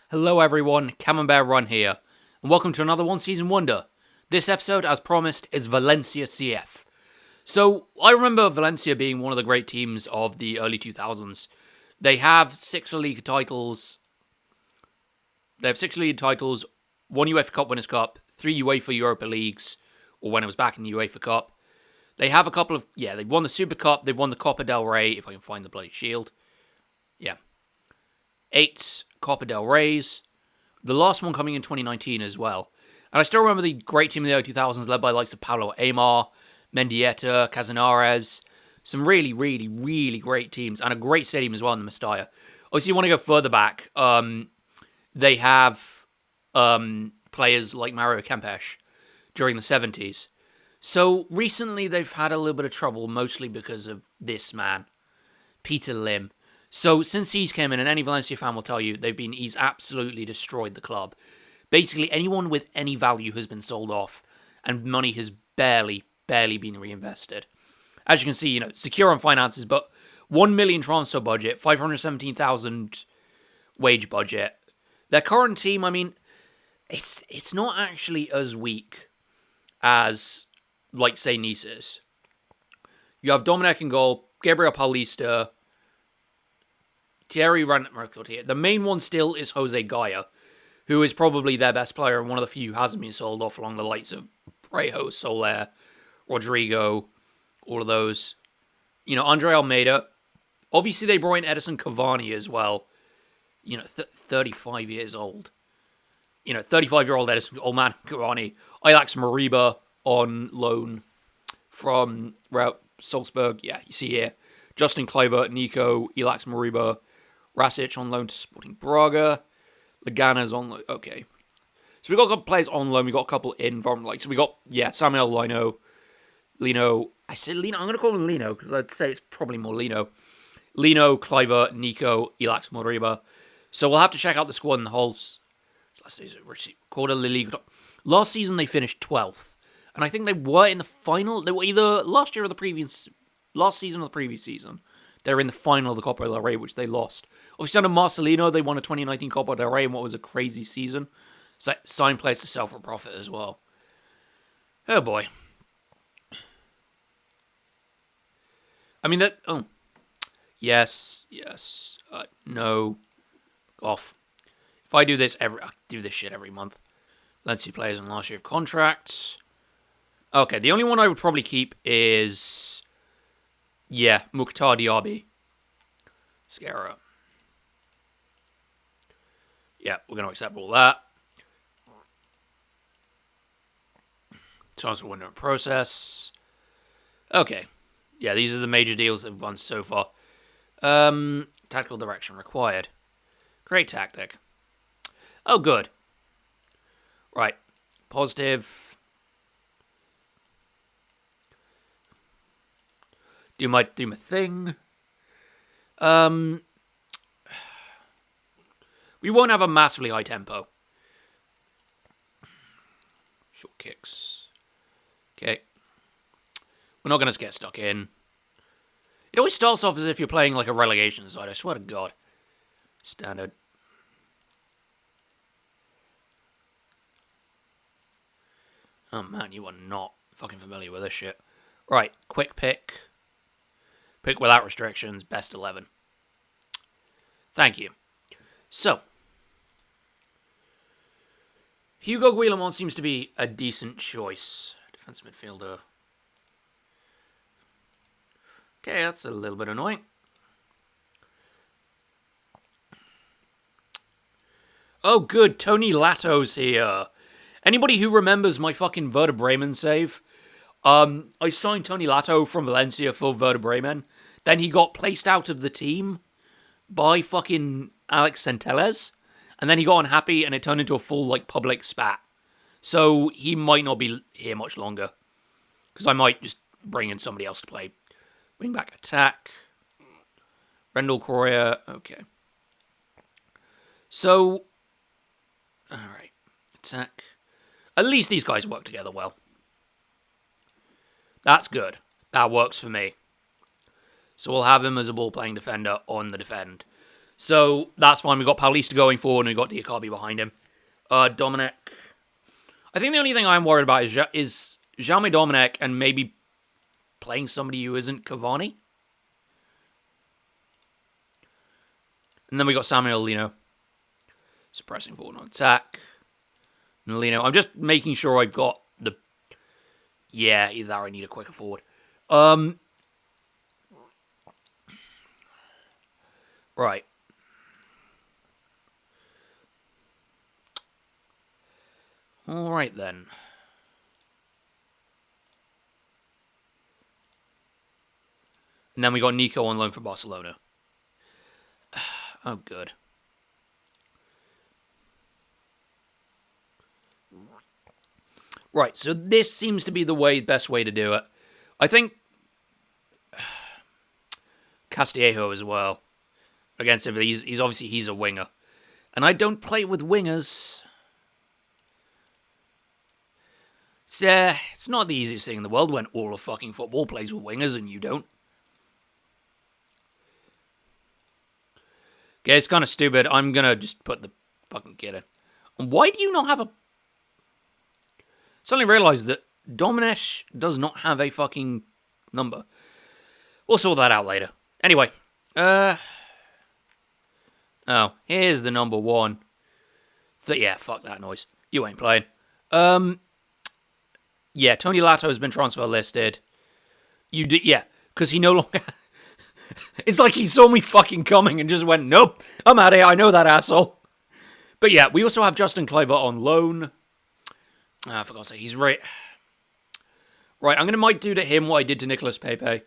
Hello everyone, Camembert Run here, and welcome to another One Season Wonder. This episode, as promised, is Valencia CF. So, I remember Valencia being one of the great teams of the early 2000s. They have 6 Liga titles. One UEFA Cup Winners' Cup, 3 UEFA Europa Leagues, or when it was back in the UEFA Cup. They have a couple of, they've won the Super Cup, they've won the Copa del Rey, if I can find the bloody shield. 8 Copa del Reys, the last one coming in 2019 as well. And I still remember the great team in the early 2000s led by the likes of Paulo Aimar, Mendieta, Casanarez. Some really, really, really great teams and a great stadium as well in the Mestalla. Obviously, you want to go further back. They have players like Mario Kempes during the 70s. So recently they've had a little bit of trouble, mostly because of this man, Peter Lim. So since he's came in, and any Valencia fan will tell you, he's absolutely destroyed the club. Basically, anyone with any value has been sold off, and money has barely been reinvested. As you can see, secure on finances, but 1 million transfer budget, 517,000 wage budget. Their current team, it's not actually as weak as, like, say, Nice is. You have Dominic in goal, Gabriel Paulista, Thierry Randt. The main one still is Jose Gaya, who is probably their best player and one of the few who hasn't been sold off, along the likes of Brejo, Soler, Rodrigo, all of those. Andre Almeida. Obviously, they brought in Edison Cavani as well. 35 years old. 35-year-old Edison, old man Cavani. Ilax Mariba on loan from Salzburg. Yeah, you see here. Justin Kluivert, Nico, Ilax Mariba, Rasic on loan to Sporting Braga. Legana's on loan. Okay. So we got a couple players on loan. We got a couple in from, so we got, Samuel Lino. I said Lino. I'm going to call him Lino because I'd say it's probably more Lino. Lino, Kluivert, Nico, Ilax Mariba. So we'll have to check out the squad and the whole quarter of the league. Last season they finished 12th. And I think they were in the final. They were either last season or the previous season. They were in the final of the Copa del Rey, which they lost. Obviously, under Marcelino, they won a 2019 Copa del Rey in what was a crazy season. So signed players to sell for profit as well. Oh boy. Yes. No. Off. If I do this I do this shit every month. Let's see players in last year of contracts. Okay, the only one I would probably keep is, Mukhtar Diaby. Scara. Yeah, we're going to accept all that. Transfer window process. Okay. Yeah, these are the major deals that we've won so far. Tactical direction required. Great tactic. Oh, good. Right. Positive. Do my thing. We won't have a massively high tempo. Short kicks. Okay. We're not going to get stuck in. It always starts off as if you're playing like a relegation side, I swear to God. Standard. Oh man, you are not fucking familiar with this shit. Right, quick pick. Pick without restrictions, best 11. Thank you. So, Hugo Guillamon seems to be a decent choice. Defensive midfielder. Okay, that's a little bit annoying. Oh, good. Tony Lato's here. Anybody who remembers my fucking Werder Bremen save? I signed Tony Lato from Valencia for Werder Bremen. Then he got placed out of the team by fucking Alex Centelles. And then he got unhappy and it turned into a full, public spat. So he might not be here much longer. Because I might just bring in somebody else to play. Wing back attack. Rendell Correa. Okay. So, alright. Attack. At least these guys work together well. That's good. That works for me. So we'll have him as a ball-playing defender on the defend. So that's fine. We've got Paulista going forward and we've got Diakabi behind him. Dominic. I think the only thing I'm worried about is Jaume Dominic and maybe playing somebody who isn't Cavani. And then we got Samuel Lino. Suppressing forward on attack. And Lino. I'm just making sure I've got the... Yeah, either that or I need a quicker forward. Right. Alright then. And then we got Nico on loan for Barcelona. Oh, good. Right, so this seems to be the best way to do it. I think Castillejo as well. Against him, he's obviously he's a winger. And I don't play with wingers. It's not the easiest thing in the world when all of fucking football plays with wingers and you don't. Okay, it's kind of stupid. I'm going to just put the fucking kid in. And why do you not have a... Suddenly realised that Dominic does not have a fucking number. We'll sort that out later. Anyway. Oh, here's the number 1. Yeah, fuck that noise. You ain't playing. Yeah, Tony Lato has been transfer listed. Yeah, because he no longer... It's like he saw me fucking coming and just went, nope, I'm out of here, I know that asshole. But yeah, we also have Justin Kluivert on loan. I forgot to say, he's right. Right, I'm going to might do to him what I did to Nicolas Pepe.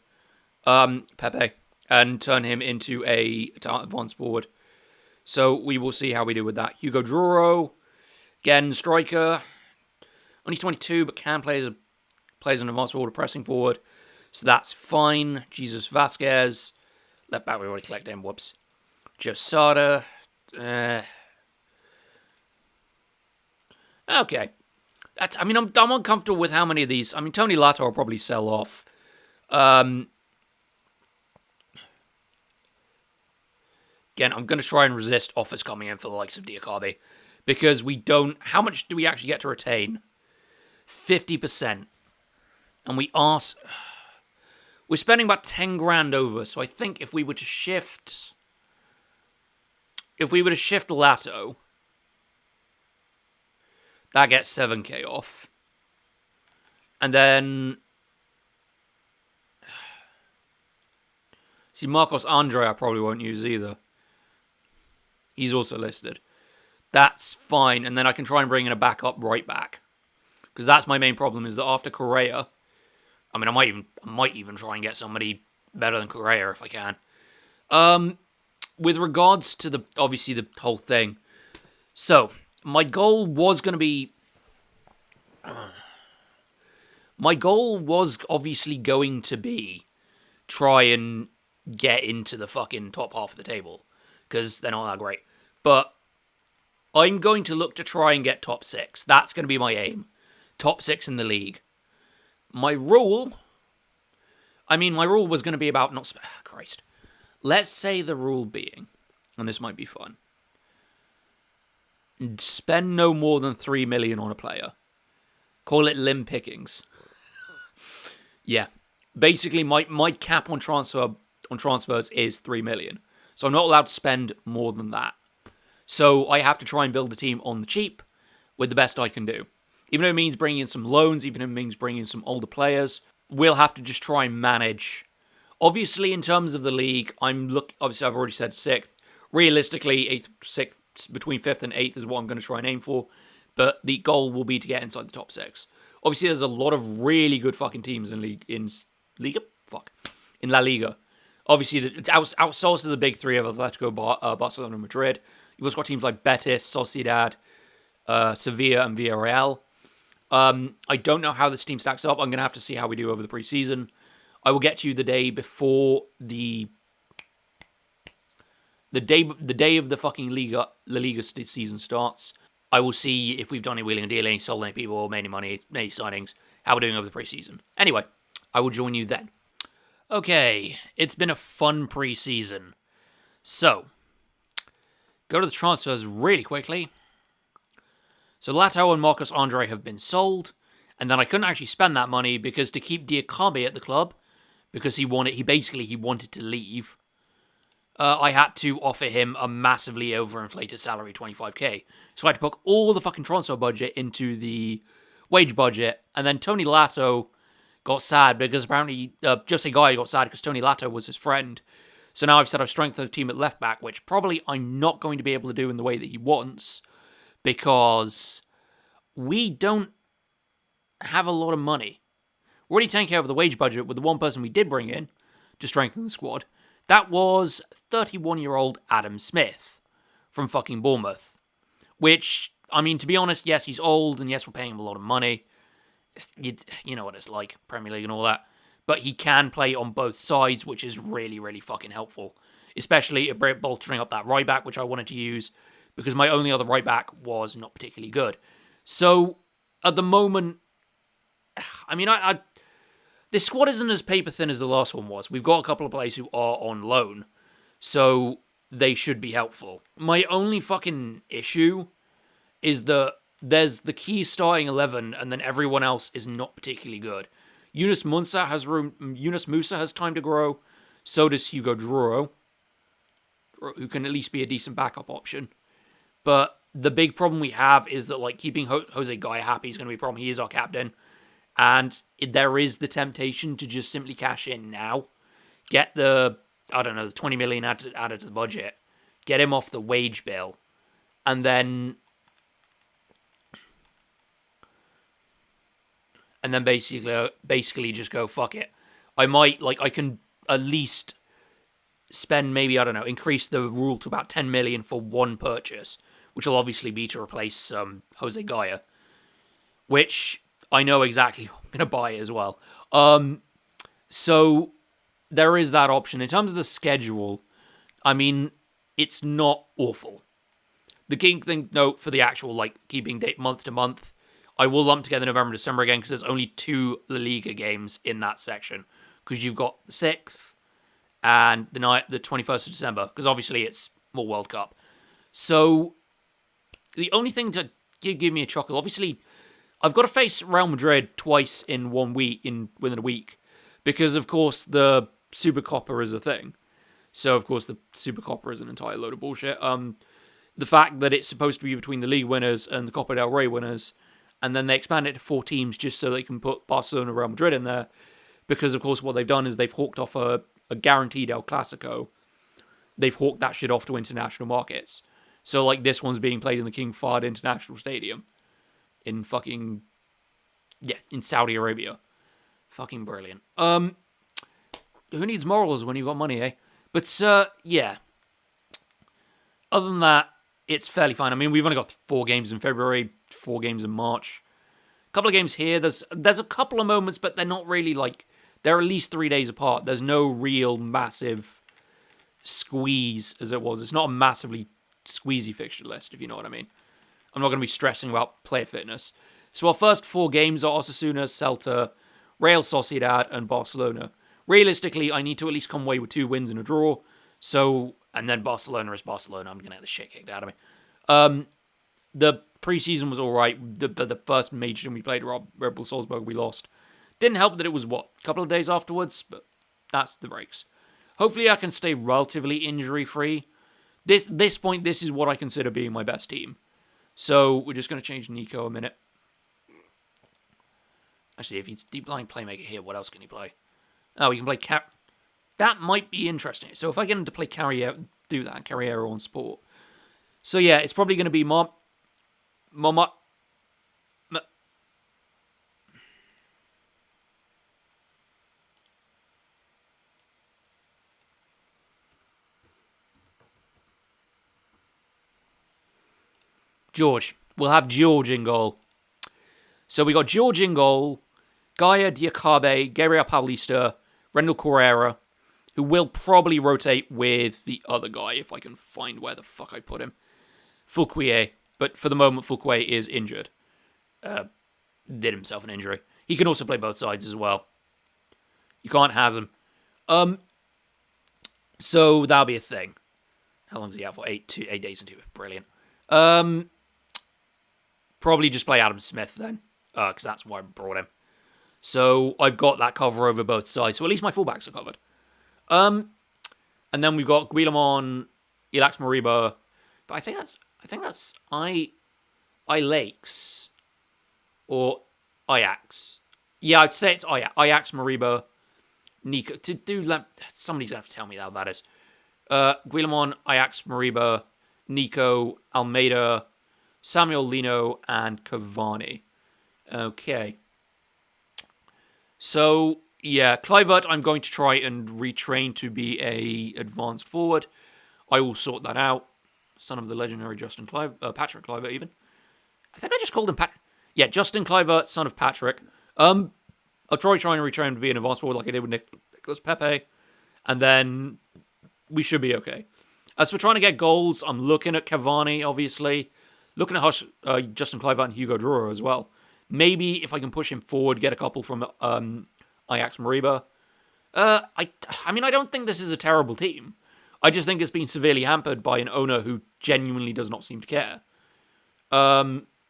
And turn him into a advanced forward. So we will see how we do with that. Hugo Duro, again, striker. Only 22, but can play as an advanced forward, pressing forward. So that's fine. Jesus Vasquez. Left back, we already collected him. Whoops. Josada. Okay. I'm uncomfortable with how many of these. I mean, Tony Lato will probably sell off. Again, I'm going to try and resist offers coming in for the likes of Diakabi. Because we don't... How much do we actually get to retain? 50%. And we are... We're spending about 10 grand over. So I think if we were to shift... If we were to shift Lato... That gets 7k off. And then... See, Marcos Andre I probably won't use either. He's also listed. That's fine. And then I can try and bring in a backup right back. Because that's my main problem, is that after Correa... I mean, I might even try and get somebody better than Correa if I can. With regards to obviously the whole thing. So, my goal was going to be... My goal was obviously going to be try and get into the fucking top half of the table. Because they're not that great. But I'm going to look to try and get top 6. That's going to be my aim. Top 6 in the league. My rule was going to be about not... Christ. Let's say the rule being, and this might be fun, spend no more than 3 million on a player. Call it limb pickings. Yeah. Basically, my cap on transfers is 3 million. So I'm not allowed to spend more than that. So I have to try and build a team on the cheap with the best I can do. Even if it means bringing in some loans, even if it means bringing in some older players, we'll have to just try and manage. Obviously, in terms of the league, obviously, I've already said 6th. Realistically, 8th, 6th, between 5th and 8th is what I'm going to try and aim for. But the goal will be to get inside the top 6. Obviously, there's a lot of really good fucking teams in La Liga. Obviously, outsourced of the big 3 of Atletico, Barcelona, and Madrid. You've also got teams like Betis, Sociedad, Sevilla, and Villarreal. I don't know how this team stacks up. I'm going to have to see how we do over the preseason. I will get to you the day before the day of the fucking La Liga season starts. I will see if we've done any wheeling and dealing, sold any people, made any money, made any signings, how we're doing over the preseason. Anyway, I will join you then. Okay, it's been a fun preseason. So, Go to the transfers really quickly. So Lato and Marcus Andre have been sold, and then I couldn't actually spend that money because to keep Diakabe at the club, because he wanted to leave. I had to offer him a massively overinflated salary, 25k. So I had to put all the fucking transfer budget into the wage budget, and then Tony Lato got sad because apparently Jose Guy got sad because Tony Lato was his friend. So now I've said I've strengthened the team at left back, which probably I'm not going to be able to do in the way that he wants, because we don't have a lot of money. We're already taking care of the wage budget with the one person we did bring in to strengthen the squad. That was 31-year-old Adam Smith from fucking Bournemouth. Which, I mean, to be honest, yes, he's old, and yes, we're paying him a lot of money. You know what it's like, Premier League and all that. But he can play on both sides, which is really, really fucking helpful. Especially bolstering up that right back, which I wanted to use, because my only other right back was not particularly good. So, at the moment, I mean, this squad isn't as paper thin as the last one was. We've got a couple of players who are on loan, so they should be helpful. My only fucking issue is that there's the key starting 11, and then everyone else is not particularly good. Yunus Musa has time to grow. So does Hugo Duro, who can at least be a decent backup option. But the big problem we have is that like keeping Jose Guy happy is going to be a problem. He is our captain. And there is the temptation to just simply cash in now. Get the 20 million added to the budget. Get him off the wage bill. And then basically just go, fuck it. I can at least spend maybe, increase the rule to about 10 million for one purchase, which will obviously be to replace Jose Gaia, which I know exactly who I'm going to buy as well. So there is that option. In terms of the schedule, I mean, it's not awful. The key thing, note for the actual keeping date month to month, I will lump together November and December again because there's only 2 La Liga games in that section. Because you've got the 6th and the 21st of December. Because obviously it's more World Cup. So the only thing to give me a chuckle, obviously, I've got to face Real Madrid twice in 1 week, within a week. Because, of course, the Super Copa is a thing. So, of course, the Super Copa is an entire load of bullshit. The fact that it's supposed to be between the league winners and the Copa del Rey winners, and then they expand it to 4 teams just so they can put Barcelona and Real Madrid in there, because, of course, what they've done is they've hawked off a guaranteed El Clasico. They've hawked that shit off to international markets. So, this one's being played in the King Fahd International Stadium in in Saudi Arabia. Fucking brilliant. Who needs morals when you've got money, eh? But, yeah. Other than that, it's fairly fine. I mean, we've only got 4 games in February, 4 games in March. A couple of games here. There's a couple of moments, but they're not really they're at least 3 days apart. There's no real massive squeeze as it was. It's not a massively squeezy fixture list, if you know what I mean. I'm not going to be stressing about player fitness. So our first 4 games are Osasuna, Celta, Real Sociedad, and Barcelona. Realistically, I need to at least come away with 2 wins and a draw. So, and then Barcelona is Barcelona. I'm going to get the shit kicked out of me. The preseason was alright. The first major game we played, Red Bull Salzburg, we lost. Didn't help that it was, a couple of days afterwards? But that's the breaks. Hopefully I can stay relatively injury-free. This point, this is what I consider being my best team. So, we're just going to change Nico a minute. Actually, if he's deep line playmaker here, what else can he play? Oh, he can play That might be interesting. So if I get him to play Carriero on Sport. So yeah, it's probably going to be George. We'll have George in goal. So we got George in goal, Gaia Diakabe, Gabriel Paulista, Rendell Correa, who will probably rotate with the other guy if I can find where the fuck I put him. Fulquier. But for the moment, Fulquier is injured. Did himself an injury. He can also play both sides as well. You can't has him. So that'll be a thing. How long is he out for? 8 days and 2. Brilliant. Probably just play Adam Smith then, because that's why I brought him. So I've got that cover over both sides. So at least my fullbacks are covered. And then we've got Guillemon, Ilax Moriba. But I think that's Lakes or Ajax. Yeah, I'd say it's Ajax, Moriba, Nico. Somebody's gonna have to tell me how that is. Guillemon, Ajax, Moriba, Nico, Almeida, Samuel Lino, and Cavani. Okay. So, yeah, Kluivert I'm going to try and retrain to be a advanced forward. I will sort that out. Son of the legendary Patrick Kluivert even. I think I just called him Yeah, Justin Kluivert, son of Patrick. I'll try and retrain him to be an advanced forward like I did with Nicolas Pepe. And then we should be okay. As for trying to get goals, I'm looking at Cavani, obviously. Looking at Justin Kluivert and Hugo Drouot as well. Maybe if I can push him forward, get a couple from Ajax Moriba. I don't think this is a terrible team. I just think it's been severely hampered by an owner who genuinely does not seem to care.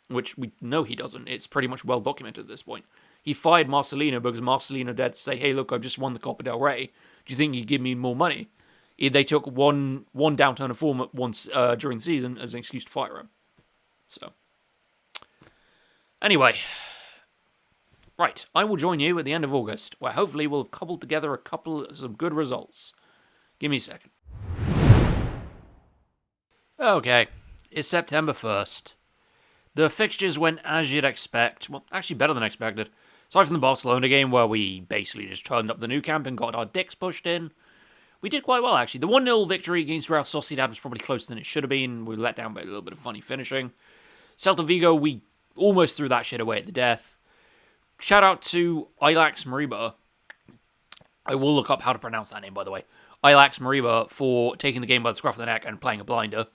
Which we know he doesn't. It's pretty much well documented at this point. He fired Marcelino because Marcelino dared to say, hey, look, I've just won the Copa del Rey. Do you think you'd give me more money? They took one downturn of form once during the season as an excuse to fire him. So, anyway. Right, I will join you at the end of August, where hopefully we'll have cobbled together a couple of some good results. Give me a second. Okay, it's September 1st. The fixtures went as you'd expect. Well, actually better than expected. Aside from the Barcelona game, where we basically just turned up the new camp and got our dicks pushed in, we did quite well, actually. The 1-0 victory against Real Sociedad was probably closer than it should have been. We were let down by a little bit of funny finishing. Celta Vigo, we almost threw that shit away at the death. Shout out to Ilax Moriba. I will look up how to pronounce that name, by the way. Ilax Moriba for taking the game by the scruff of the neck and playing a blinder.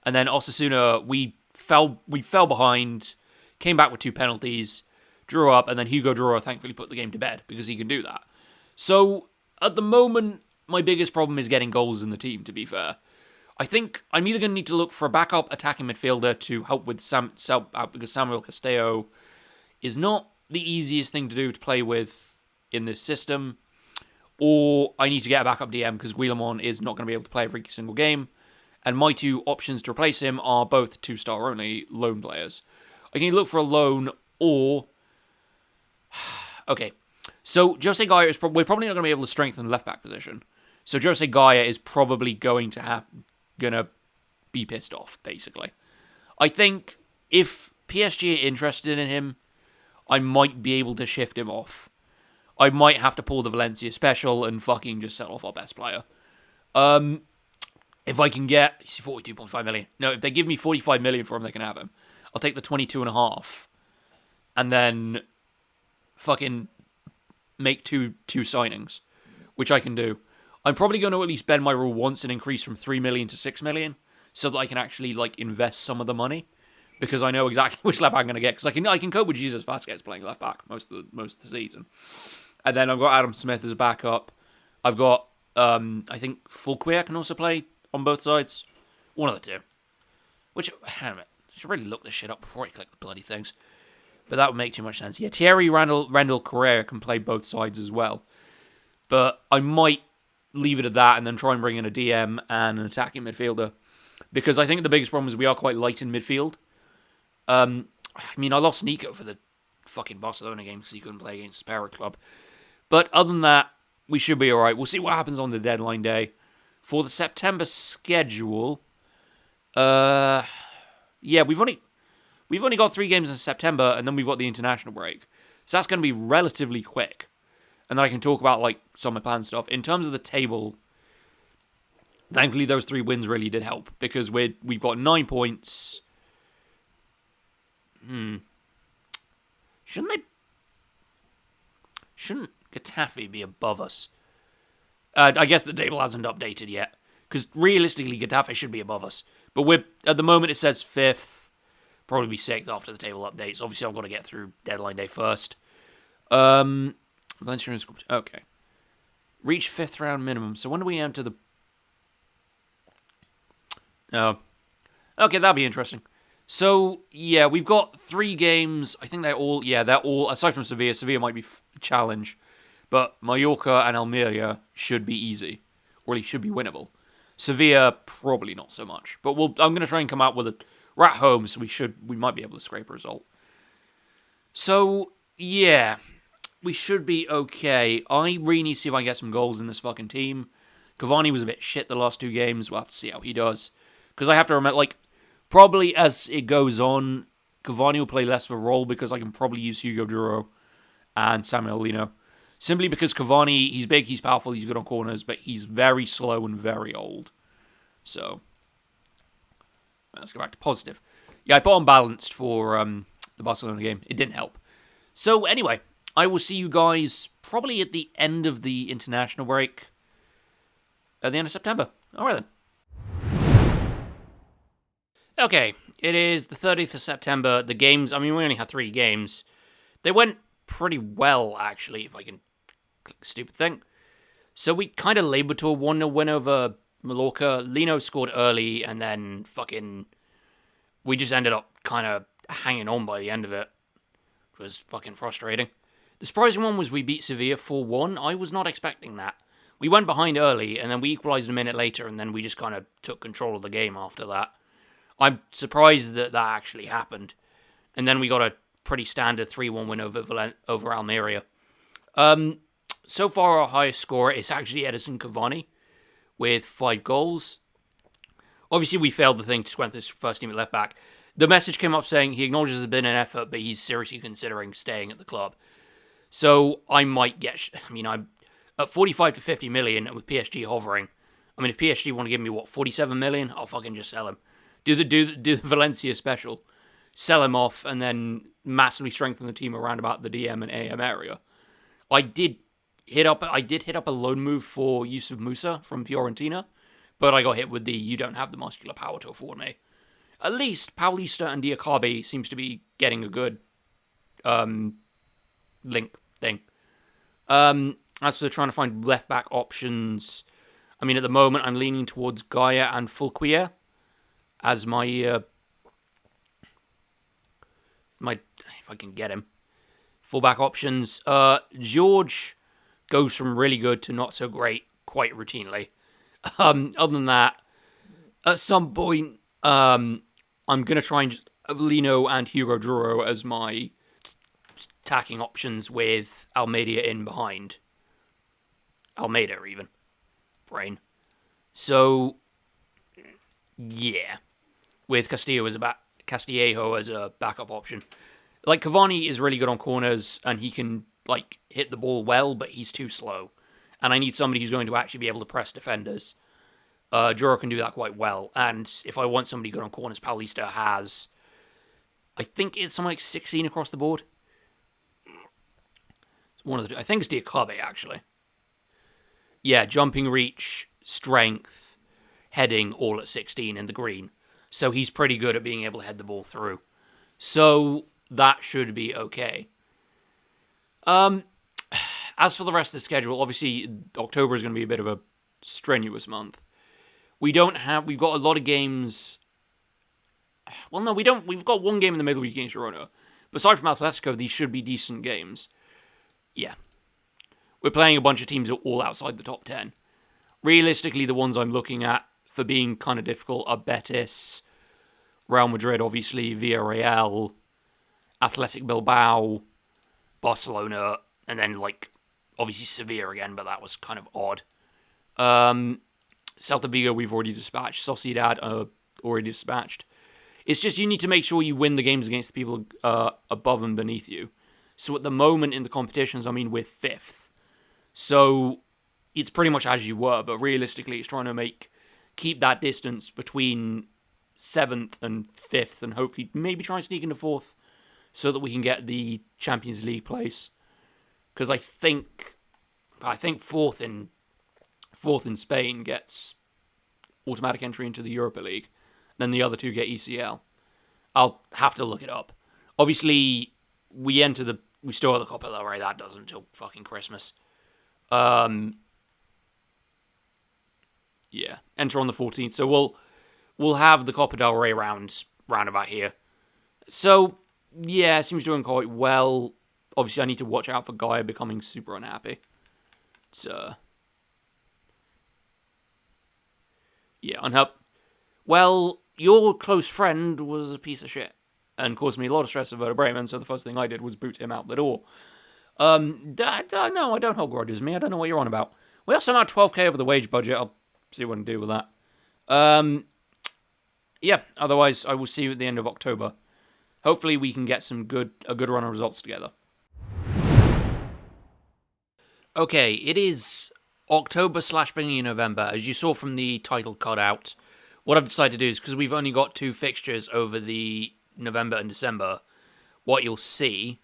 And then Osasuna, we fell behind, came back with 2 penalties, drew up, and then Hugo Drouot thankfully put the game to bed because he can do that. So, at the moment, my biggest problem is getting goals in the team, to be fair. I think I'm either going to need to look for a backup attacking midfielder to help with because Samuel Castello is not the easiest thing to do to play with in this system, or I need to get a backup DM because Guillemon is not going to be able to play every single game, and my 2 options to replace him are both 2-star only loan players. I can look for a loan or... Okay, so Jose Gaia is we're probably not going to be able to strengthen the left-back position, so Jose Gaia is probably going to be pissed off, basically. I think if PSG are interested in him, I might be able to shift him off. I might have to pull the Valencia special and fucking just sell off our best player. If I can get... 42.5 million. No, if they give me 45 million for him, they can have him. I'll take the 22.5. And then fucking make two signings, which I can do. I'm probably going to at least bend my rule once and increase from 3 million to 6 million so that I can actually invest some of the money. Because I know exactly which left back I'm going to get. Because I can cope with Jesus Vasquez playing left back most of the season. And then I've got Adam Smith as a backup. I've got, I think, Fulquier can also play on both sides. One of the two. Which, hang on a minute. I should really look this shit up before I click the bloody things. But that would make too much sense. Yeah, Thierry Randall Correa can play both sides as well. But I might leave it at that and then try and bring in a DM and an attacking midfielder. Because I think the biggest problem is we are quite light in midfield. I lost Nico for the fucking Barcelona game because he couldn't play against his parent club. But other than that, we should be alright. We'll see what happens on the deadline day. For the September schedule, we've only got 3 games in September, and then we've got the international break. So that's going to be relatively quick. And then I can talk about some of my plan stuff. In terms of the table, thankfully those 3 wins really did help. Because we've got 9 points... Shouldn't Getafe be above us? I guess the table hasn't updated yet. Because realistically, Getafe should be above us. But at the moment it says 5th. Probably be 6th after the table updates. Obviously, I've got to get through deadline day first. Valencia is... Okay. Reach 5th round minimum. So when do we enter the... Oh, okay, that'll be interesting. So yeah, we've got 3 games. I think they're all aside from Sevilla. Sevilla might be a challenge, but Mallorca and Almeria should be easy, or at least should be winnable. Sevilla probably not so much, but I'm going to try and come out with a. We're at home, so we might be able to scrape a result. So yeah, we should be okay. I really need to see if I can get some goals in this fucking team. Cavani was a bit shit the last 2 games. We'll have to see how he does. Because I have to remember, probably as it goes on, Cavani will play less of a role because I can probably use Hugo Duro and Samuel Lino. Simply because Cavani, he's big, he's powerful, he's good on corners, but he's very slow and very old. So, let's go back to positive. Yeah, I put on balanced for the Barcelona game. It didn't help. So, anyway, I will see you guys probably at the end of the international break. At the end of September. Alright then. Okay, it is the 30th of September. The games, we only had 3 games. They went pretty well, actually, if I can click the stupid thing. So we kind of labored to a 1-0 win over Mallorca. Lino scored early, and then we just ended up kind of hanging on by the end of it. It was fucking frustrating. The surprising one was we beat Sevilla 4-1. I was not expecting that. We went behind early, and then we equalised a minute later, and then we just kind of took control of the game after that. I'm surprised that actually happened. And then we got a pretty standard 3-1 win over Almeria. So far, our highest scorer is actually Edison Cavani, with 5 goals. Obviously, we failed the thing to strengthen his first team at left back. The message came up saying he acknowledges there's been an effort, but he's seriously considering staying at the club. So I might get... I'm at 45 to 50 million, and with PSG hovering. If PSG want to give me, 47 million, I'll fucking just sell him. Do the Valencia special. Sell him off, and then massively strengthen the team around about the DM and AM area. I did hit up a loan move for Yusuf Musa from Fiorentina, but I got hit with the you don't have the muscular power to afford me. At least Paulista and Diakabe seems to be getting a good link thing. As for trying to find left-back options, at the moment I'm leaning towards Gaia and Fulquier as my if I can get him. Fullback options. George goes from really good to not so great quite routinely. Other than that, at some point, I'm going to try and Lino and Hugo Duro as my attacking options with Almeida in behind. Almeida, even. Brain. So, yeah. With Castillejo as a backup option. Cavani is really good on corners, and he can, hit the ball well, but he's too slow. And I need somebody who's going to actually be able to press defenders. Duro can do that quite well. And if I want somebody good on corners, Paulista has, I think it's something like 16 across the board. It's one of the two. I think it's Diakabe, actually. Yeah, jumping reach, strength, heading, all at 16 in the green. So he's pretty good at being able to head the ball through. So that should be okay. As for the rest of the schedule, obviously October is going to be a bit of a strenuous month. We've got a lot of games. Well, no, we don't. We've got 1 game in the middle week against Girona. But aside from Atletico, these should be decent games. Yeah. We're playing a bunch of teams all outside the top 10. Realistically, the ones I'm looking at for being kind of difficult are Betis, Real Madrid, obviously, Villarreal, Athletic Bilbao, Barcelona, and then, obviously Sevilla again, but that was kind of odd. Celta Vigo, we've already dispatched. Sociedad, already dispatched. It's just you need to make sure you win the games against the people above and beneath you. So at the moment in the competitions, we're 5th. So it's pretty much as you were, but realistically it's trying to keep that distance between 7th and 5th, and hopefully maybe try and sneak into 4th so that we can get the Champions League place. Because I think 4th in Spain gets automatic entry into the Europa League. Then the other 2 get ECL. I'll have to look it up. Obviously, we still have the Copa del Rey. That doesn't until fucking Christmas. Yeah, enter on the 14th. So we'll have the Copa del Rey round about here. So, yeah, seems doing quite well. Obviously, I need to watch out for Gaia becoming super unhappy. So, yeah, unhappy. Well, your close friend was a piece of shit and caused me a lot of stress at Werder Bremen, so the first thing I did was boot him out the door. No, I don't hold grudges, me. I don't know what you're on about. We also have 12k over the wage budget. I'll see what I can do with that. Yeah, otherwise I will see you at the end of October. Hopefully we can get a good run of results together. Okay, it is October / beginning of November. As you saw from the title cutout, what I've decided to do is, because we've only got 2 fixtures over the November and December, what you'll see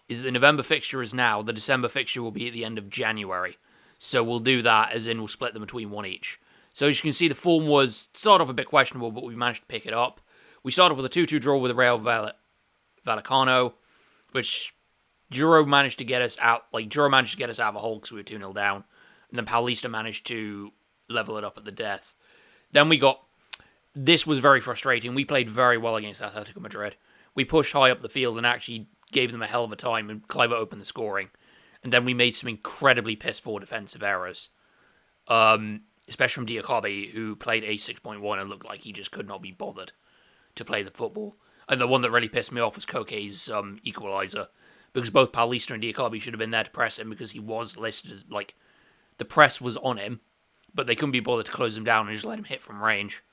is that the November fixture is now, the December fixture will be at the end of January. So we'll do that, as in we'll split them between one each. So as you can see, the form was sort of a bit questionable, but we managed to pick it up. We started with a 2-2 draw with Real Vallecano, which Juro managed to get us out. Juro managed to get us out of a hole because we were 2-0 down. And then Paulista managed to level it up at the death. Then this was very frustrating. We played very well against Atletico Madrid. We pushed high up the field and actually gave them a hell of a time, and Kluivert opened the scoring. And then we made some incredibly piss-poor defensive errors. Especially from Diakabi, who played a 6.1 and looked like he just could not be bothered to play the football. And the one that really pissed me off was Koke's equaliser, because both Paulista and Diakabi should have been there to press him, because he was listed as, the press was on him, but they couldn't be bothered to close him down and just let him hit from range.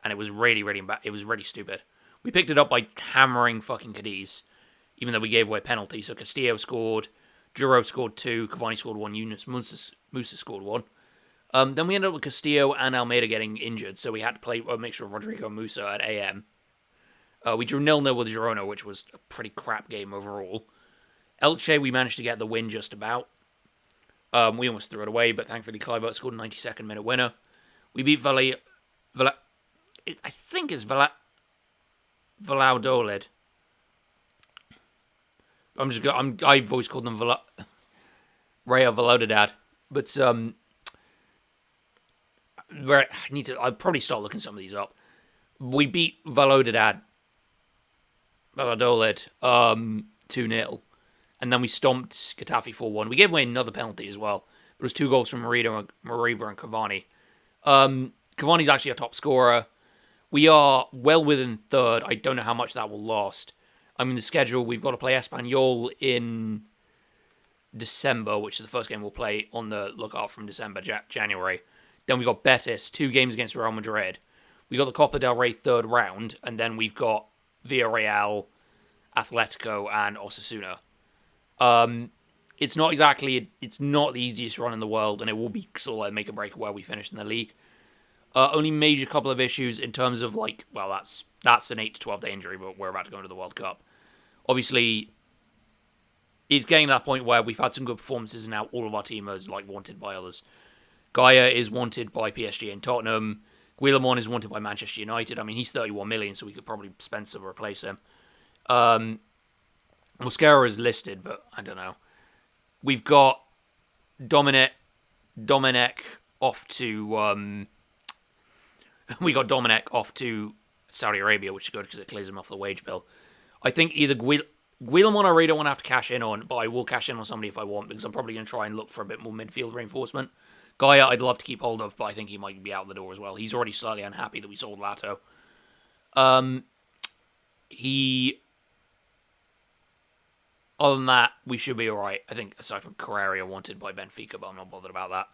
And it was really, really bad. It was really stupid. We picked it up by hammering fucking Cadiz, even though we gave away a penalty. So Castillo scored, Juro scored 2, Cavani scored 1, Yunus Musa scored 1. Then we ended up with Castillo and Almeida getting injured, so we had to play a mixture of Rodrigo and Musa at AM. We drew 0-0 with Girona, which was a pretty crap game overall. Elche, we managed to get the win just about. We almost threw it away, but thankfully Kluivert scored a 92nd minute winner. We beat Valladolid. I've always called them Real Valladolid, but I'll probably start looking some of these up. We beat Valladolid 2-0, and then we stomped Getafe 4-1. We gave away another penalty as well, but it was 2 goals from Mariba and Cavani. Cavani's actually our top scorer. We are well within third. I don't know how much that will last. The schedule, we've got to play Espanyol in December, which is the first game we'll play on the lookout from December, January. Then we got Betis, 2 games against Real Madrid. We got the Copa del Rey third round, and then we've got Villarreal, Atletico, and Osasuna. It's not the easiest run in the world, and it will be sort of make or break where we finish in the league. Only major couple of issues in terms of that's an 8 to 12 day injury, but we're about to go into the World Cup. Obviously, it's getting to that point where we've had some good performances, and now all of our team is wanted by others. Gaia is wanted by PSG and Tottenham. Guillamon is wanted by Manchester United. He's 31 million, so we could probably spend some to replace him. Mosquera is listed, but I don't know. We've got Dominic off to Saudi Arabia, which is good because it clears him off the wage bill. I think either Guillamon I really don't want to have to cash in on, but I will cash in on somebody if I want, because I'm probably going to try and look for a bit more midfield reinforcement. Gaia I'd love to keep hold of, but I think he might be out the door as well. He's already slightly unhappy that we sold Lato. Other than that, we should be alright. I think, aside from Carrera wanted by Benfica, but I'm not bothered about that.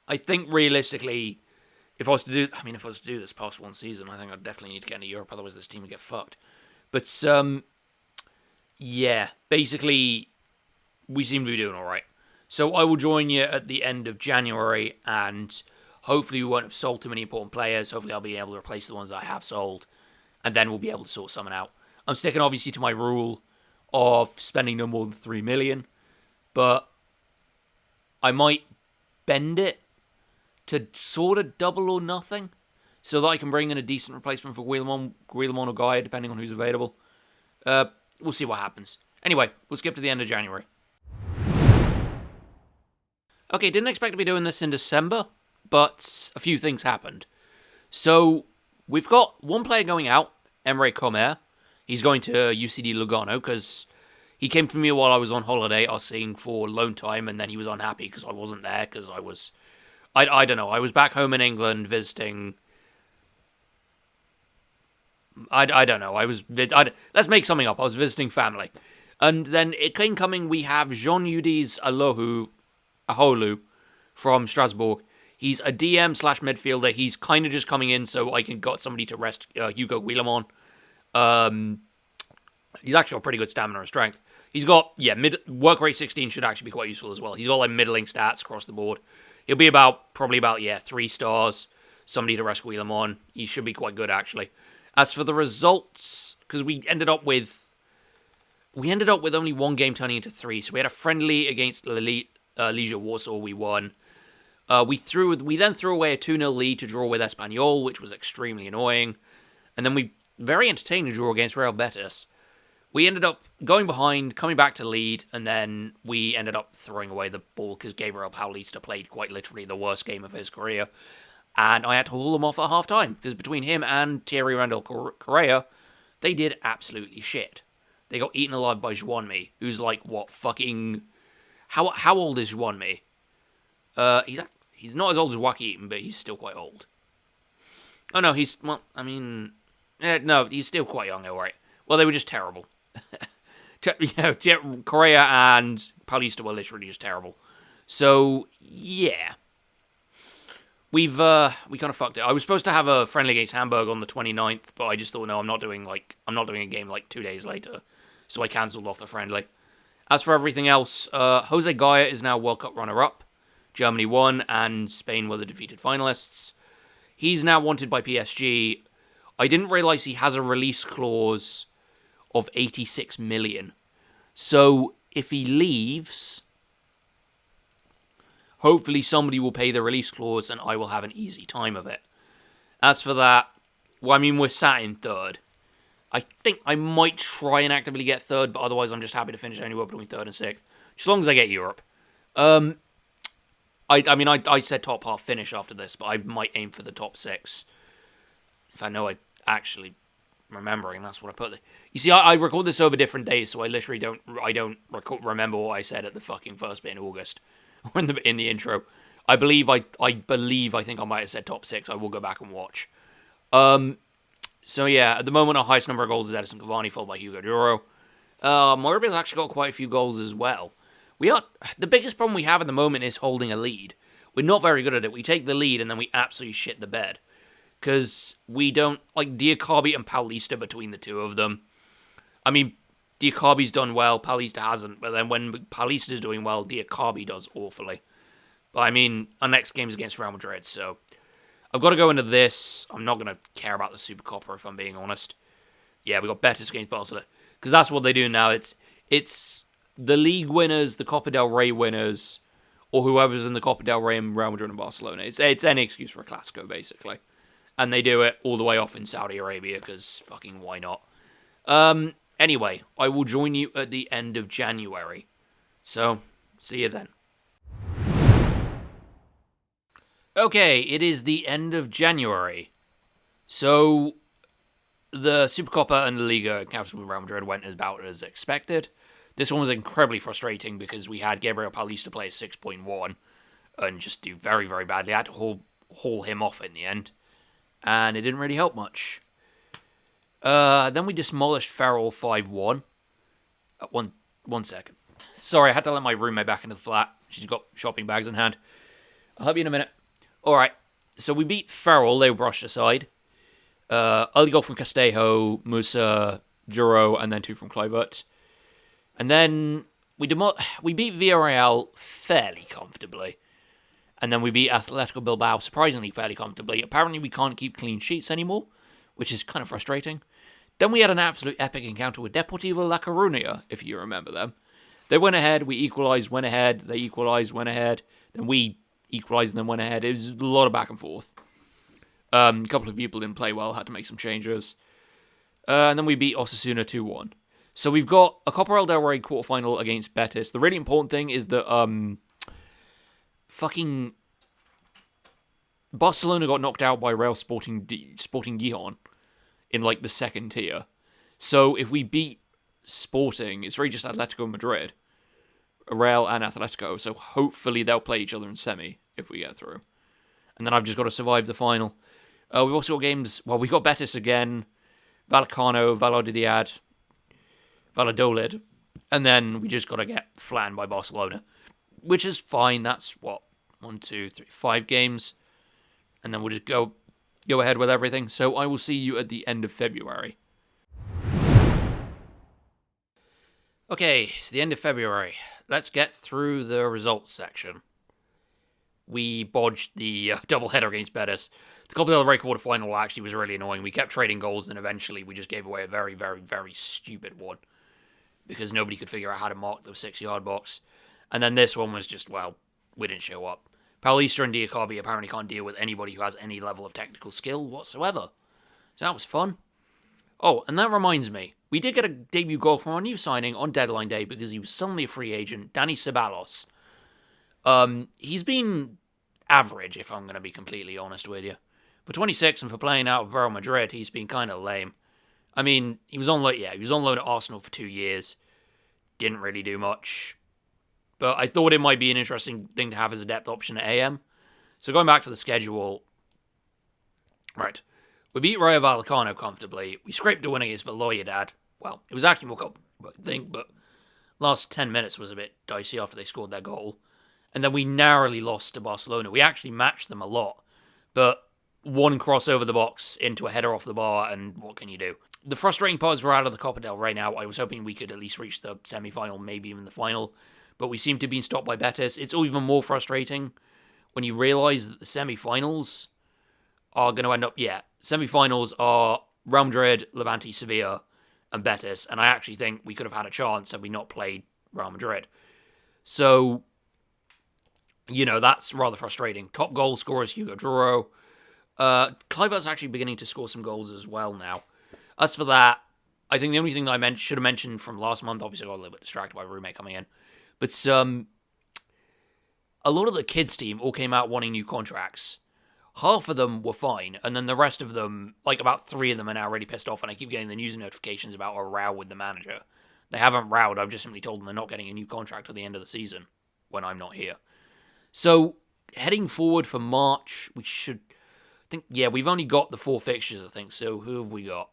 I think, realistically, if I was to do this past one season, I think I'd definitely need to get into Europe, otherwise this team would get fucked. But, yeah, basically, we seem to be doing alright. So I will join you at the end of January, and hopefully we won't have sold too many important players. Hopefully I'll be able to replace the ones that I have sold, and then we'll be able to sort someone out. I'm sticking, obviously, to my rule of spending no more than 3 million, but I might bend it to sort of double or nothing, so that I can bring in a decent replacement for Guillamon or Gaia, depending on who's available. We'll see what happens. Anyway, we'll skip to the end of January. Okay, didn't expect to be doing this in December, but a few things happened. So we've got one player going out, Emre Comer. He's going to UCD Lugano because he came to me while I was on holiday asking for loan time, and then he was unhappy because I wasn't there because I don't know, I was back home in England visiting. I don't know. Let's make something up. I was visiting family. And then incoming, we have Jean-Eudes Aholu from Strasbourg. He's a DM slash midfielder. He's kind of just coming in so I can got somebody to rest Hugo Guillamon. He's actually got pretty good stamina and strength. He's got, work rate 16 should actually be quite useful as well. He's got like middling stats across the board. He'll be probably about 3 stars. Somebody to rest Guillamon. He should be quite good actually. As for the results, because we ended up with only one game turning into 3. So we had a friendly against Legia Warsaw. We won. We then threw away a 2-0 lead to draw with Espanyol, which was extremely annoying. And then we very entertaining draw against Real Betis. We ended up going behind, coming back to lead, and then we ended up throwing away the ball because Gabriel Paulista played quite literally the worst game of his career. And I had to haul him off at half-time, because between him and Thierry Randall Correa, they did absolutely shit. They got eaten alive by Juanmi, who's like, how old is Juanmi? He's not as old as Joaquin, but he's still quite old. Oh no, he's still quite young, alright. Well, they were just terrible. Correa and Paulista were literally just terrible. So, yeah. We kind of fucked it. I was supposed to have a friendly against Hamburg on the 29th, but I just thought, no, I'm not doing a game like 2 days later. So I cancelled off the friendly. As for everything else, Jose Gaia is now World Cup runner-up. Germany won, and Spain were the defeated finalists. He's now wanted by PSG. I didn't realise he has a release clause of 86 million. So, if he leaves, hopefully somebody will pay the release clause and I will have an easy time of it. As for that, we're sat in third. I think I might try and actively get third, but otherwise I'm just happy to finish anywhere between third and sixth. As long as I get Europe. I said top half finish after this, but I might aim for the top 6. If I know I actually remembering, that's what I put there. You see, I record this over different days, so I literally don't remember what I said at the fucking first bit in August. in the intro. I think I might have said top 6. I will go back and watch. So yeah, at the moment our highest number of goals is Edison Cavani, followed by Hugo Duro. Morbius actually got quite a few goals as well. The biggest problem we have at the moment is holding a lead. We're not very good at it. We take the lead and then we absolutely shit the bed. Because we don't, Diakabi and Paulista between the two of them. I mean, Diakabi's done well, Paulista hasn't. But then when Paulista's doing well, Diakabi does awfully. But I mean, our next game is against Real Madrid, so I've got to go into this. I'm not going to care about the Super Copper if I'm being honest. Yeah, we got Betis against Barcelona. Because that's what they do now. It's the league winners, the Copa del Rey winners, or whoever's in the Copa del Rey and Real Madrid and Barcelona. It's any excuse for a Clasico, basically. And they do it all the way off in Saudi Arabia, because fucking why not? Anyway, I will join you at the end of January. So, see you then. Okay, it is the end of January. So, the Supercopa and the Liga encounter with Real Madrid went about as expected. This one was incredibly frustrating because we had Gabriel Paulista play a 6.1 and just do very, very badly. I had to haul him off in the end. And it didn't really help much. Then we demolished Ferrol 5-1. One second. Sorry, I had to let my roommate back into the flat. She's got shopping bags in hand. I'll help you in a minute. Alright, so we beat Ferrol. They were brushed aside. Early goal from Castejo, Musa, Juro, and then 2 from Kluivert. And then we beat Villarreal fairly comfortably. And then we beat Atletico Bilbao surprisingly fairly comfortably. Apparently we can't keep clean sheets anymore, which is kind of frustrating. Then we had an absolute epic encounter with Deportivo La Coruña, if you remember them. They went ahead, we equalised, went ahead, they equalised, went ahead, then we equalised and then went ahead. It was a lot of back and forth. A couple of people didn't play well, had to make some changes. And then we beat Osasuna 2-1. So we've got a Copa del Rey quarterfinal against Betis. The really important thing is that fucking Barcelona got knocked out by Real Sporting Gijon in like the second tier. So if we beat Sporting, it's really just Atletico Madrid, Real and Atletico. So hopefully they'll play each other in semi if we get through. And then I've just got to survive the final. We've also got games. Well, we got Betis again, Vallecano, Valladolid, and then we just got to get flattened by Barcelona, which is fine. That's what 5 games, and then we'll just go ahead with everything. So I will see you at the end of February. Okay, it's the end of February. Let's get through the results section. We bodged the doubleheader against Betis. The Copa del Rey quarterfinal actually was really annoying. We kept trading goals, and eventually we just gave away a very, very, very stupid one because nobody could figure out how to mark the 6-yard box. And then this one was just, well, we didn't show up. Paulista and Diakabi apparently can't deal with anybody who has any level of technical skill whatsoever. So that was fun. Oh, and that reminds me, we did get a debut goal from our new signing on deadline day because he was suddenly a free agent, Dani Ceballos. He's been average, if I'm going to be completely honest with you. For 26 and for playing out of Real Madrid, he's been kind of lame. I mean, he was on loan at Arsenal for 2 years. Didn't really do much. But I thought it might be an interesting thing to have as a depth option at AM. So going back to the schedule. Right. We beat Rayo Vallecano comfortably. We scraped a win against Valladolid. Well, it was actually more comfortable, I think, but last 10 minutes was a bit dicey after they scored their goal. And then we narrowly lost to Barcelona. We actually matched them a lot. But one cross over the box into a header off the bar, and what can you do? The frustrating part is we're out of the Copa del Rey now. I was hoping we could at least reach the semi-final, maybe even the final. But we seem to be stopped by Betis. It's even more frustrating when you realise that the semi-finals are going to end up... Yeah, semi-finals are Real Madrid, Levante, Sevilla, and Betis. And I actually think we could have had a chance had we not played Real Madrid. So, you know, that's rather frustrating. Top goal scorers, Hugo Duro. Kluivert's actually beginning to score some goals as well now. As for that, I think the only thing that I should have mentioned from last month, obviously I got a little bit distracted by roommate coming in, but a lot of the kids team all came out wanting new contracts. Half of them were fine, and then the rest of them, like about 3 of them are now really pissed off, and I keep getting the news notifications about a row with the manager. They haven't rowed, I've just simply told them they're not getting a new contract at the end of the season, when I'm not here. So, heading forward for March, we should... we've only got the 4 fixtures, I think, so who have we got?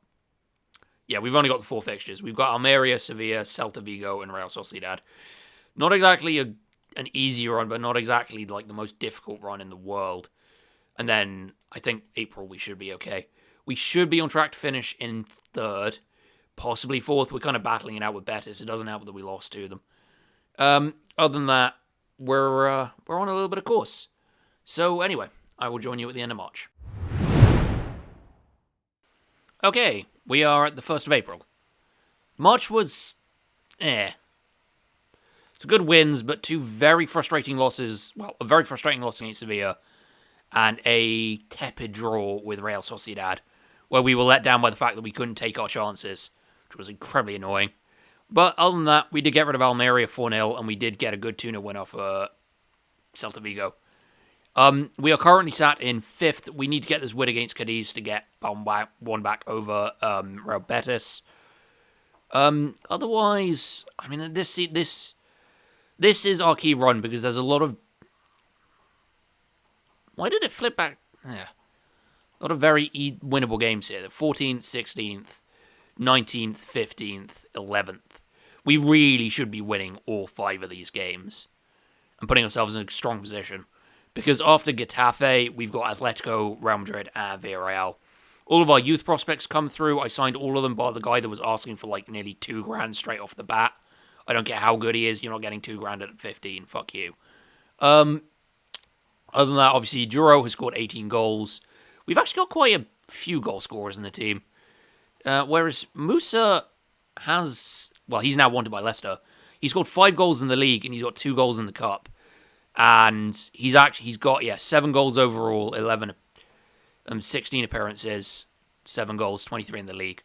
Yeah, we've only got the 4 fixtures. We've got Almeria, Sevilla, Celta Vigo, and Real Sociedad. Not exactly an easy run, but not exactly like the most difficult run in the world. And then, I think April we should be okay. We should be on track to finish in 3rd, possibly 4th. We're kind of battling it out with Betis. It doesn't help that we lost to them. Other than that, we're on a little bit of course. So anyway, I will join you at the end of March. Okay, we are at the 1st of April. March was... It's good wins, but 2 very frustrating losses. Well, a very frustrating loss against Sevilla, and a tepid draw with Real Sociedad, where we were let down by the fact that we couldn't take our chances, which was incredibly annoying. But other than that, we did get rid of Almeria 4-0, and we did get a good 2-0 win off Celta Vigo. We are currently sat in 5th. We need to get this win against Cadiz to get one back over Real Betis. Otherwise, I mean, this is our key run because there's a lot of... Why did it flip back? Yeah. A lot of very winnable games here. 14th, 16th, 19th, 15th, 11th. We really should be winning all 5 of these games and putting ourselves in a strong position. Because after Getafe, we've got Atletico, Real Madrid, and Villarreal. All of our youth prospects come through. I signed all of them by the guy that was asking for like nearly $2,000 straight off the bat. I don't care how good he is. You're not getting $2,000 at 15. Fuck you. Other than that, obviously, Duro has scored 18 goals. We've actually got quite a few goal scorers in the team. Whereas Musa has... Well, he's now wanted by Leicester. He scored 5 goals in the league, and he's got 2 goals in the cup. And he's got 7 goals overall, 16 appearances, 7 goals, 23 in the league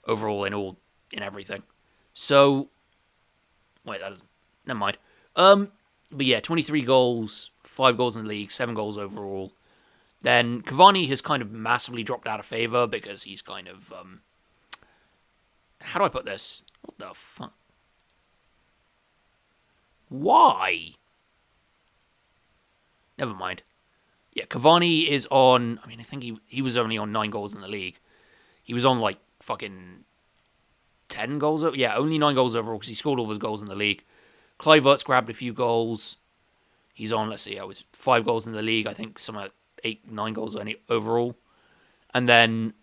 overall in everything. So, wait, never mind. But yeah, 23 goals, 5 goals in the league, 7 goals overall, Then Cavani has kind of massively dropped out of favour because he's kind of... how do I put this? What the fuck? Why? Never mind. Yeah, Cavani is on... I mean, I think he was only on 9 goals in the league. He was on, like, fucking 10 goals. Yeah, only 9 goals overall because he scored all his goals in the league. Kluivert's grabbed a few goals. He's on, let's see, it was 5 goals in the league. I think some 8, 9 goals overall. And then,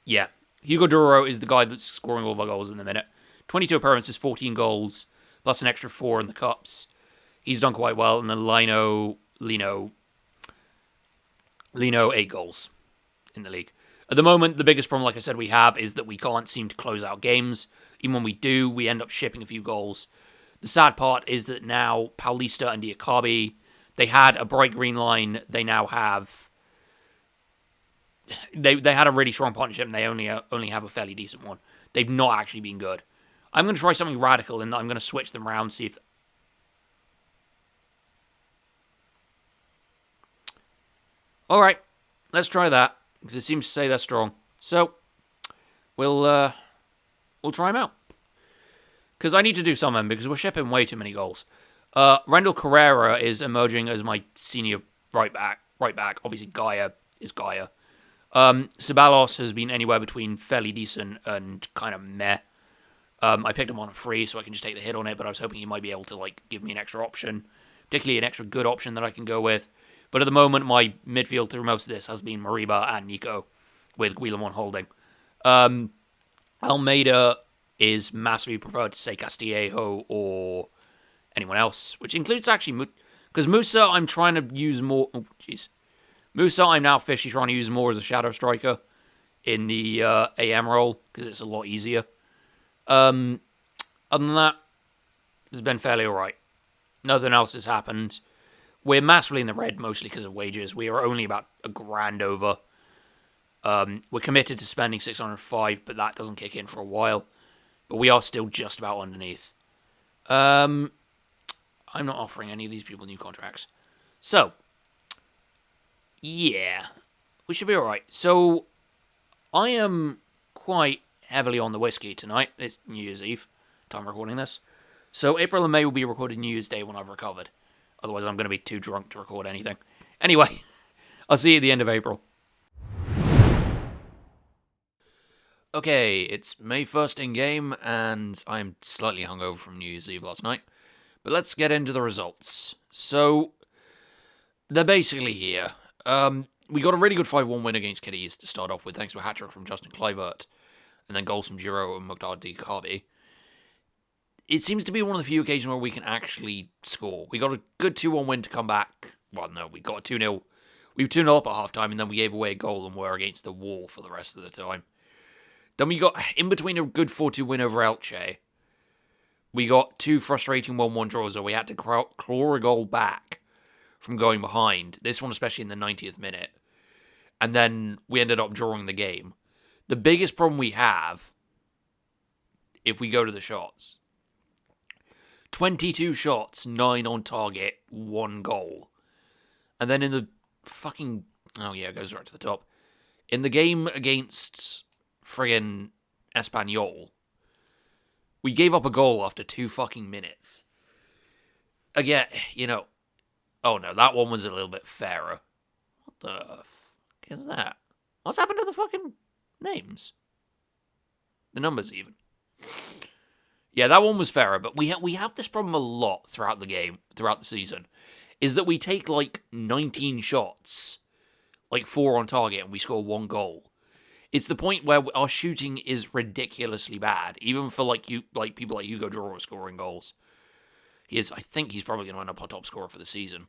yeah, Hugo Duro is the guy that's scoring all the goals in the minute. 22 appearances, 14 goals, plus an extra 4 in the cups. He's done quite well. And then Lino, 8 goals in the league. At the moment, the biggest problem, like I said, we have is that we can't seem to close out games. Even when we do, we end up shipping a few goals. The sad part is that now Paulista and Diakabi, they had a bright green line. They now have... They had a really strong partnership and they only have a fairly decent one. They've not actually been good. I'm going to try something radical and I'm going to switch them around, see if... Alright, let's try that, because it seems to say they're strong. So, we'll try them out. Because I need to do something, because we're shipping way too many goals. Randall Carrera is emerging as my senior right back. Obviously, Gaia is Gaia. Ceballos has been anywhere between fairly decent and kind of meh. I picked him on a free, so I can just take the hit on it, but I was hoping he might be able to give me an extra option. Particularly an extra good option that I can go with. But at the moment, my midfield through most of this has been Mariba and Nico, with Guillermo holding. Almeida is massively preferred to say Castillejo or anyone else, which includes actually... Because Musa, I'm trying to use more... Oh, jeez. Musa, I'm now officially trying to use more as a shadow striker in the AM role, because it's a lot easier. Other than that, it's been fairly alright. Nothing else has happened. We're massively in the red, mostly because of wages. We are only about $1,000 over. We're committed to spending 605, but that doesn't kick in for a while. But we are still just about underneath. I'm not offering any of these people new contracts. So, yeah, we should be alright. So, I am quite heavily on the whiskey tonight. It's New Year's Eve, time recording this. So, April and May will be recorded New Year's Day when I've recovered. Otherwise, I'm going to be too drunk to record anything. Anyway, I'll see you at the end of April. Okay, it's May 1st in-game, and I'm slightly hungover from New Year's Eve last night. But let's get into the results. So, they're basically here. We got a really good 5-1 win against Cadiz to start off with, thanks to a hat-trick from Justin Kluivert, and then goals from Giro and Mukhtar Diakabi. It seems to be one of the few occasions where we can actually score. We got a good 2-1 win to come back. Well, no, we got a 2-0. We were 2-0 up at half-time, and then we gave away a goal and were against the wall for the rest of the time. Then we got, in between a good 4-2 win over Elche, we got 2 frustrating 1-1 draws where we had to claw a goal back from going behind. This one especially in the 90th minute. And then we ended up drawing the game. The biggest problem we have, if we go to the shots, 22 shots, 9 on target, 1 goal. And then in the fucking... Oh yeah, it goes right to the top. In the game against friggin' Espanyol, we gave up a goal after 2 fucking minutes. Again, Oh no, that one was a little bit fairer. What the fuck is that? What's happened to the fucking names? The numbers even. Yeah, that one was fairer, but we have this problem a lot throughout the game, throughout the season, is that we take 19 shots, 4 on target, and we score 1 goal. It's the point where our shooting is ridiculously bad, even for people like Hugo Duro scoring goals. I think he's probably going to end up our top scorer for the season.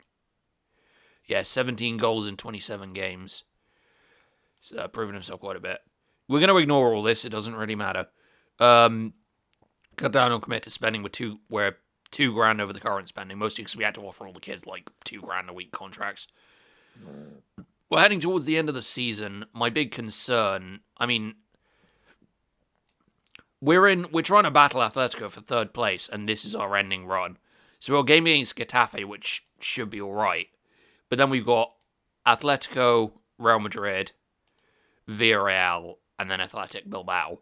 Yeah, 17 goals in 27 games. So, proving himself quite a bit. We're going to ignore all this. It doesn't really matter. Cut down on committed spending we're $2,000 over the current spending, mostly because we had to offer all the kids $2,000 a week contracts. We're heading towards the end of the season. My big concern, we're trying to battle Atletico for 3rd place, and this is our ending run. So we're game against Getafe, which should be alright. But then we've got Atletico, Real Madrid, Villarreal, and then Athletic Bilbao.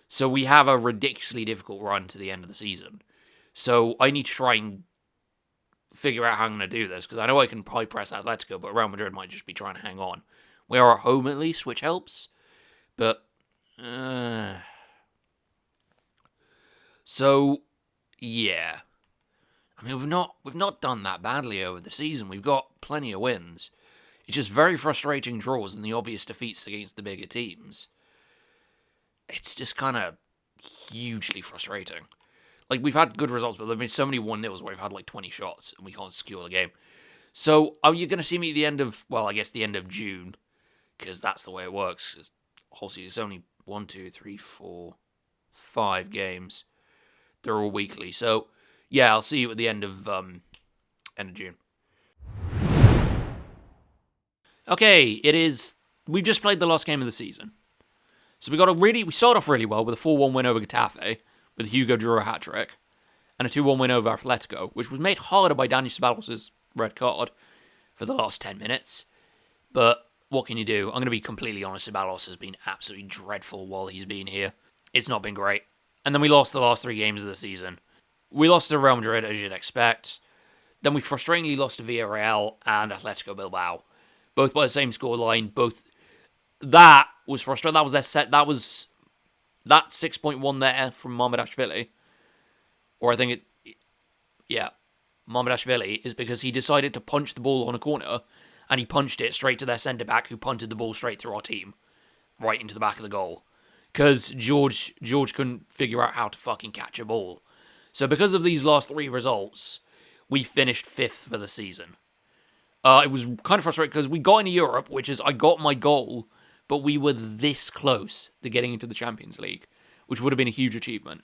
So we have a ridiculously difficult run to the end of the season. So I need to try and figure out how I'm going to do this, because I know I can probably press Atletico, but Real Madrid might just be trying to hang on. We are at home at least, which helps. But, so, yeah. I mean, we've not done that badly over the season. We've got plenty of wins. It's just very frustrating draws and the obvious defeats against the bigger teams. It's just kind of hugely frustrating. Like, we've had good results, but there have been so many 1-0s where we've had like 20 shots and we can't secure the game. So, are you going to see me at the end of, well, I guess the end of June? Because that's the way it works. Because whole season is only 1, 2, 3, 4, 5 games. They're all weekly. So, yeah, I'll see you at the end of June. Okay, it is. We've just played the last game of the season. So we started off really well with a 4-1 win over Getafe, with a Hugo Duro hat-trick, and a 2-1 win over Atletico, which was made harder by Daniel Ceballos' red card for the last 10 minutes. But what can you do? I'm going to be completely honest, Ceballos has been absolutely dreadful while he's been here. It's not been great. And then we lost the last 3 games of the season. We lost to Real Madrid, as you'd expect. Then we frustratingly lost to Villarreal and Atletico Bilbao, both by the same scoreline. Both that was frustrating. That was their set. That 6.1 there from Mamardashvili, or I think Mamardashvili is because he decided to punch the ball on a corner, and he punched it straight to their centre back, who punted the ball straight through our team, right into the back of the goal, because George couldn't figure out how to fucking catch a ball. So because of these last 3 results, we finished 5th for the season. It was kind of frustrating because we got into Europe, which is I got my goal, but we were this close to getting into the Champions League, which would have been a huge achievement.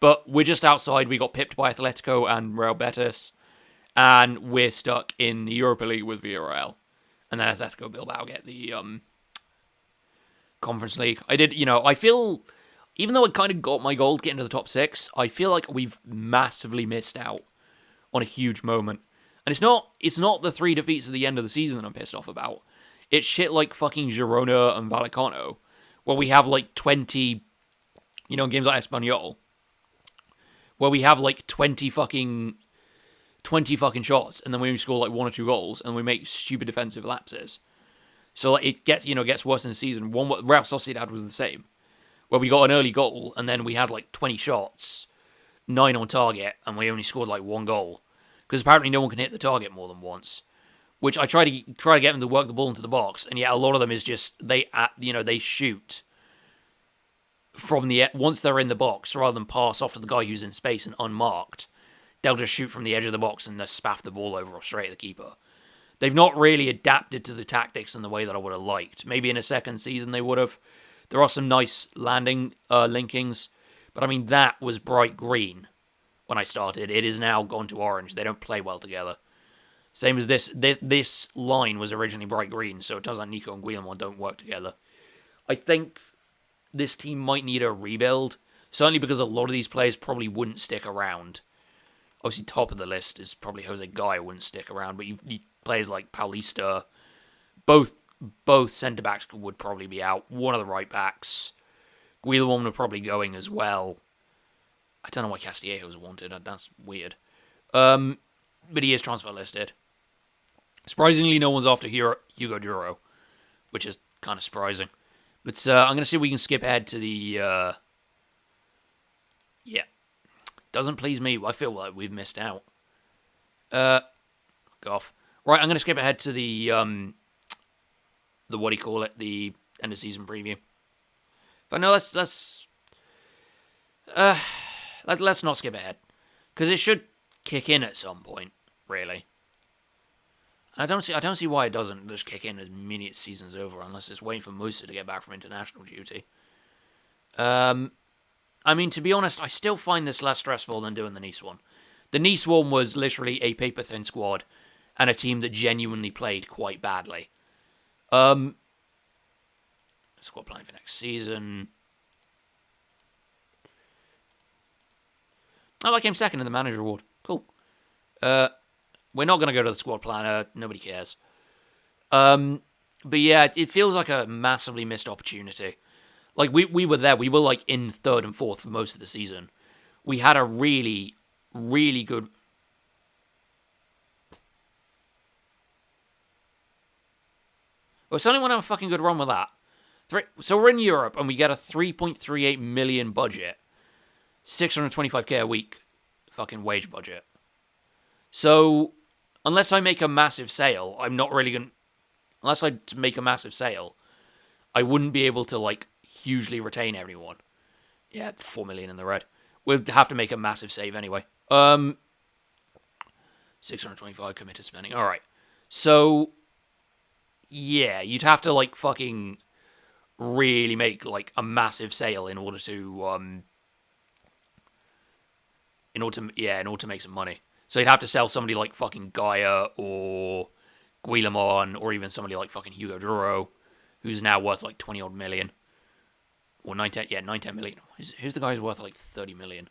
But we're just outside. We got pipped by Atletico and Real Betis, and we're stuck in the Europa League with Villarreal. And then Atletico Bilbao get the Conference League. I feel, even though I kind of got my goal to get into the top 6, I feel like we've massively missed out on a huge moment. And it's not the 3 defeats at the end of the season that I'm pissed off about. It's shit like fucking Girona and Vallecano, where we have like 20, in games like Espanyol, where we have like 20 fucking shots, and then we only score like 1 or 2 goals, and we make stupid defensive lapses. So like, it gets worse in the season. Real Sociedad was the same, where we got an early goal, and then we had like 20 shots, 9 on target, and we only scored like 1 goal. Because apparently no one can hit the target more than once. Which I try to get them to work the ball into the box, and yet a lot of them is just they shoot from once they're in the box rather than pass off to the guy who's in space and unmarked. They'll just shoot from the edge of the box and just spaff the ball over or straight at the keeper. They've not really adapted to the tactics in the way that I would have liked. Maybe in a second season they would have. There are some nice landing linkings, but I mean that was bright green when I started. It is now gone to orange. They don't play well together. Same as this line was originally bright green, so it turns out Nico and Guillermo don't work together. I think this team might need a rebuild, certainly because a lot of these players probably wouldn't stick around. Obviously, top of the list is probably Jose Guy wouldn't stick around, but you players like Paulista, both centre-backs would probably be out. One of the right-backs. Guillermo would probably going as well. I don't know why Castillejo's wanted. That's weird. But he is transfer listed. Surprisingly, no one's after Hugo Duro, which is kind of surprising. But I'm going to see if we can skip ahead to the... Yeah. Doesn't please me. I feel like we've missed out. Go off. Right, I'm going to skip ahead to the what do you call it? The end of season preview. But no, let's not skip ahead. Because it should kick in at some point, really. I don't see why it doesn't just kick in as many as season's over, unless it's waiting for Musa to get back from international duty. I mean, to be honest, I still find this less stressful than doing the Nice one. The Nice one was literally a paper-thin squad and a team that genuinely played quite badly. Squad planning for next season. Oh, I came second in the manager award. Cool. We're not going to go to the squad planner. Nobody cares. But yeah, it feels like a massively missed opportunity. Like, we were there. We were, like, in third and fourth for most of the season. We had a really, really good... We certainly want to have a fucking good run with that. So we're in Europe, and we get a 3.38 million budget. 625k a week fucking wage budget. So, unless I make a massive sale, I'm not really going to... Unless I make a massive sale, I wouldn't be able to, like, hugely retain everyone. Yeah, 4 million in the red. We'll have to make a massive save anyway. 625 committed spending. All right. So, yeah, you'd have to, like, fucking really make, like, a massive sale in order to, in order to make some money. So you'd have to sell somebody like fucking Gaia or Guillemon or even somebody like fucking Hugo Duro, who's now worth like 20 odd million. Or 9-10 million. Who's the guy who's worth like 30 million?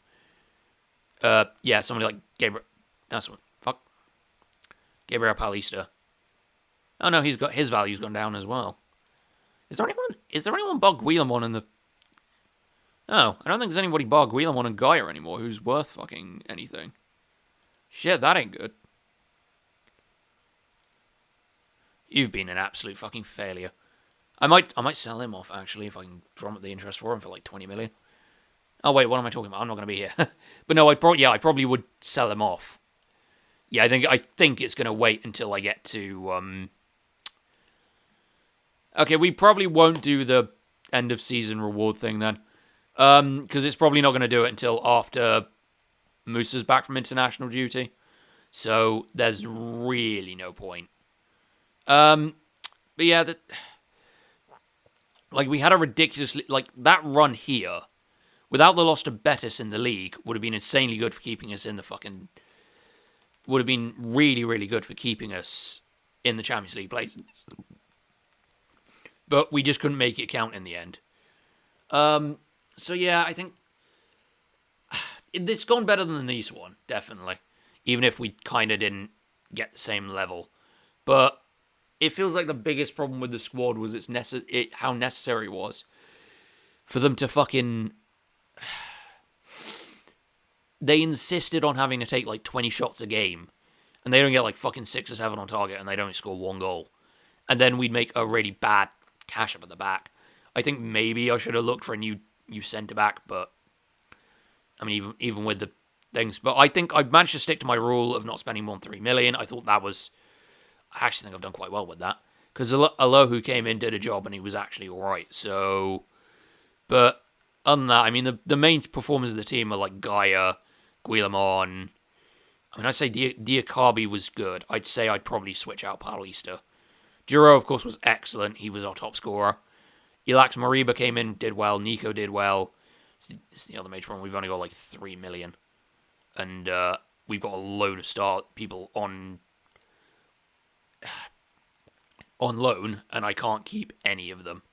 Yeah, somebody like Gabriel. That's what. Fuck. Gabriel Paulista. Oh no, his value's gone down as well. Is there anyone bar Guillemon in the... Oh, I don't think there's anybody bar Guillemon and Gaia anymore who's worth fucking anything. Shit, that ain't good. You've been an absolute fucking failure. I might sell him off, actually, if I can drum up the interest for him for like 20 million. Oh, wait, what am I talking about? I'm not going to be here. But no, I probably would sell him off. Yeah, I think it's going to wait until I get to... Okay, we probably won't do the end of season reward thing then. Because it's probably not going to do it until after Moosa's back from international duty. So there's really no point. But yeah, we had a ridiculously... Like, that run here, without the loss to Betis in the league, would have been insanely good for keeping us in the fucking... Would have been really, really good for keeping us in the Champions League places. But we just couldn't make it count in the end. So yeah, I think... It's gone better than the Nice one, definitely. Even if we kind of didn't get the same level. But it feels like the biggest problem with the squad was how necessary it was for them to fucking... They insisted on having to take like 20 shots a game. And they don't get like fucking 6 or 7 on target and they don't score 1 goal. And then we'd make a really bad cash up at the back. I think maybe I should have looked for a new centre-back, but... I mean, even with the things. But I think I managed to stick to my rule of not spending more than 3 million. I thought that was... I actually think I've done quite well with that. Because Alohu came in, did a job, and he was actually alright. So... But other than that, I mean, the main performers of the team are like Gaia, Guillemon. I mean, I'd say Diakabi was good. I'd say I'd probably switch out Paulista. Duro, of course, was excellent. He was our top scorer. Ilax Mariba came in, did well. Nico did well. It's the other major problem. We've only got like 3 million. And we've got a load of people on loan, and I can't keep any of them.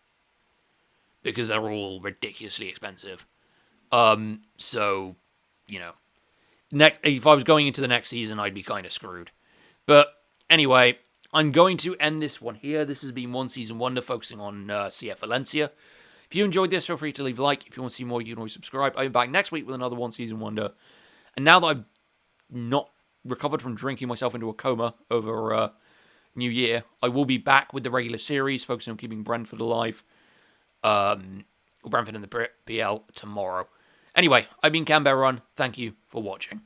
Because they're all ridiculously expensive. So, you know. If I was going into the next season, I'd be kind of screwed. But anyway, I'm going to end this one here. This has been One Season Wonder, focusing on CF Valencia. If you enjoyed this, feel free to leave a like. If you want to see more, you can always subscribe. I'll be back next week with another One Season Wonder. And now that I've not recovered from drinking myself into a coma over New Year, I will be back with the regular series, focusing on keeping Brentford alive. Brentford in the PL tomorrow. Anyway, I've been Canberra Run. Thank you for watching.